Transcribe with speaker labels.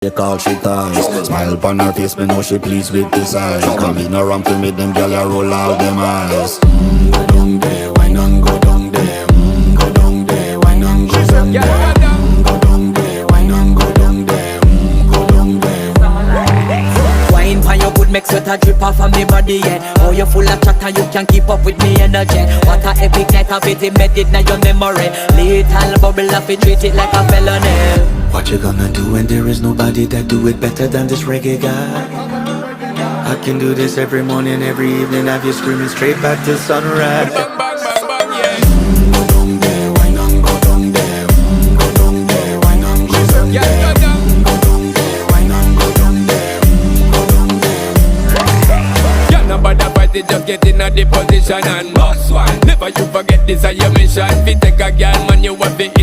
Speaker 1: They call she ties. Smile upon her face, me know she pleased with this eyes. Come in around to me, them gyal a roll out them eyes. Go down there, why not go down there? Go down there, why not go down there? Go down there, why not go down there? Go down there.
Speaker 2: Wine pan your good, make sweat a drip off of me body, yeah. Oh, you full of chatter, you can't keep up with me energy. What a epic night of it, embedded in your memory. Little bubble of it, treat it like a felony.
Speaker 1: What you gonna do when there is nobody that do it better than this reggae guy? I can do this every morning, every evening, have you screaming straight back to sunrise.
Speaker 3: Bang, bang, bang, bang, yeah.
Speaker 1: Go down there, why not go down there? Go down there, why not go down there?
Speaker 3: Yeah, go down.
Speaker 1: Go down there, why not go down there? Go down there.
Speaker 3: Yeah, nobody fight it, just get in a the position and boss one. Never you forget this is your mission. If you take a girl, man, you have to